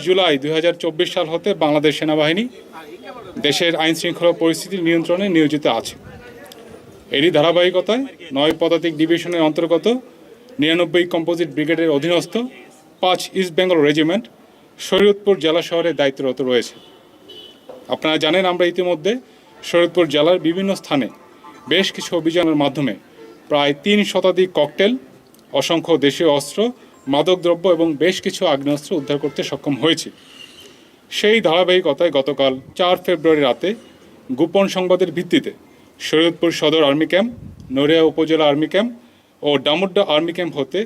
জুলাই 2024 সাল হতে বাংলাদেশ সেনাবাহিনী দেশের আইন শৃঙ্খলা পরিস্থিতি নিয়ন্ত্রণে নিয়োজিত আছে। এরই ধারাবাহিকতায় 9 পদাতিক ডিভিশনের অন্তর্গত 99 কম্পোজিট ব্রিগেডের অধীনস্থ 5 ইস্ট বেঙ্গল রেজিমেন্ট শরীয়তপুর জেলা শহরে দায়িত্বরত রয়েছে। আপনারা জানেন, আমরা ইতিমধ্যে শরীয়তপুর জেলার বিভিন্ন স্থানে বেশ কিছু অভিযানের মাধ্যমে প্রায় 3 শতাধিক ককটেল, অসংখ্য দেশীয় অস্ত্র, মাদকদ্রব্য এবং বেশ কিছু আগ্নেয়াস্ত্র উদ্ধার করতে সক্ষম হয়েছে। সেই ধারাবাহিকতায় গতকাল 4 ফেব্রুয়ারি রাতে গোপন সংবাদের ভিত্তিতে শরীয়তপুর সদর আর্মি ক্যাম্প, নড়িয়া উপজেলা আর্মি ক্যাম্প ও ডামুড্ডা আর্মি ক্যাম্প হতে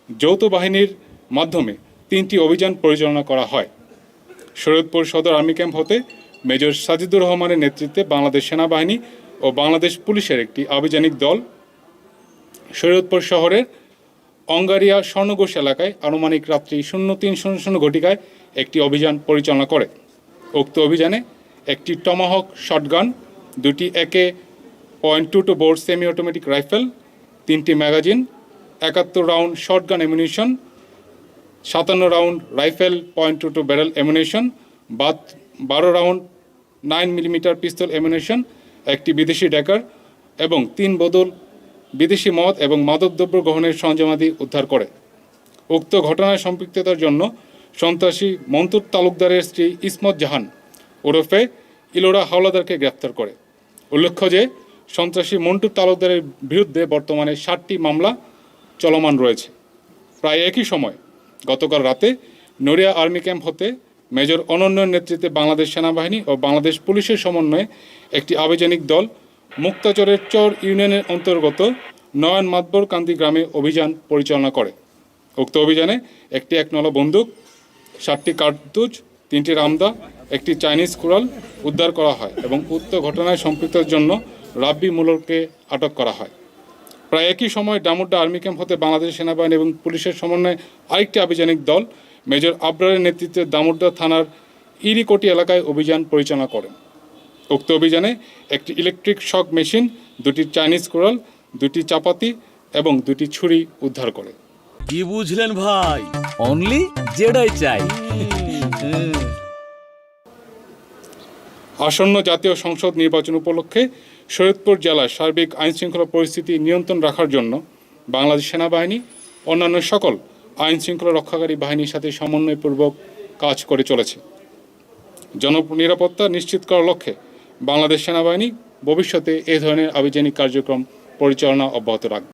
যৌথ বাহিনীর মাধ্যমে 3টি অভিযান পরিচালনা করা হয়। শরীয়তপুর সদর আর্মি ক্যাম্প হতে মেজর সাজিদুর রহমানের নেতৃত্বে বাংলাদেশ সেনাবাহিনী ও বাংলাদেশ পুলিশের একটি আভিযানিক দল শরীয়তপুর শহরের অঙ্গারিয়া স্বর্ণঘোষ এলাকায় আনুমানিক রাত্রি 03:00 ঘটিকায় একটি অভিযান পরিচালনা করে। উক্ত অভিযানে একটি টমাহক শটগান, 2টি AK.22 bore semi automatic rifle, 3টি magazine, 71 round shotgun ammunition, 57 round rifle .22 barrel ammunition, 12 round 9mm pistol ammunition, একটি বিদেশি ড্যাকার এবং 3 বোতল বিদেশি মদ এবং মাদকদ্রব্য গ্রহণের সরঞ্জামাদি উদ্ধার করে। উক্ত ঘটনায় সম্পৃক্ততার জন্য সন্ত্রাসী মন্তুর তালুকদারের স্ত্রী ইসমত জাহান ওরফে ইলোরা হাওলাদারকে গ্রেপ্তার করে। উল্লেখ্য যে সন্ত্রাসী মন্টুর তালুকদারের বিরুদ্ধে বর্তমানে 7টি মামলা চলমান রয়েছে। প্রায় একই সময় গতকাল রাতে নড়িয়া আর্মি ক্যাম্প হতে মেজর অনন্যর নেতৃত্বে বাংলাদেশ সেনাবাহিনী ও বাংলাদেশ পুলিশের সমন্বয়ে একটি আভিযানিক দল মুক্তাচরের চর ইউনিয়নের অন্তর্গত নয়ন মাতবর কান্দি গ্রামে অভিযান পরিচালনা করে। উক্ত অভিযানে একটি 1 বন্দুক, 7টি কার্তুজ, 3টি রামদা, একটি চাইনিজ কুড়াল উদ্ধার করা হয় এবং উক্ত ঘটনায় সম্পৃক্তের জন্য রাব্বি মুলরকে আটক করা হয়। প্রায় একই সময় ডামুড্ডা আর্মি ক্যাম্প হতে বাংলাদেশ সেনাবাহিনী এবং পুলিশের সমন্বয়ে আরেকটি আভিযানিক দল মেজর আবরারের নেতৃত্বে দামুড্ডা থানার ইরিকোটি এলাকায় অভিযান পরিচালনা করেন। উক্ত অভিযানে একটি ইলেকট্রিক শক মেশিন, 2টি চাইনিজ কুড়াল, 2টি চাপাতি এবং 2টি ছুরি উদ্ধার করে। কি বুঝলেন ভাই? অনলি যেটাই চাই। আসন্ন জাতীয় সংসদ নির্বাচন উপলক্ষে শরীয়তপুর জেলার সার্বিক আইনশৃঙ্খলা পরিস্থিতি নিয়ন্ত্রণ রাখার জন্য বাংলাদেশ সেনাবাহিনী অন্যান্য সকল আইনশৃঙ্খলা রক্ষাকারী বাহিনীর সাথে সমন্বয়পূর্বক কাজ করে চলেছে। জননিরাপত্তা নিশ্চিত করার লক্ষ্যে বাংলাদেশ সেনাবাহিনী ভবিষ্যতে এ ধরনের আভিযানিক কার্যক্রম পরিচালনা অব্যাহত রাখবে।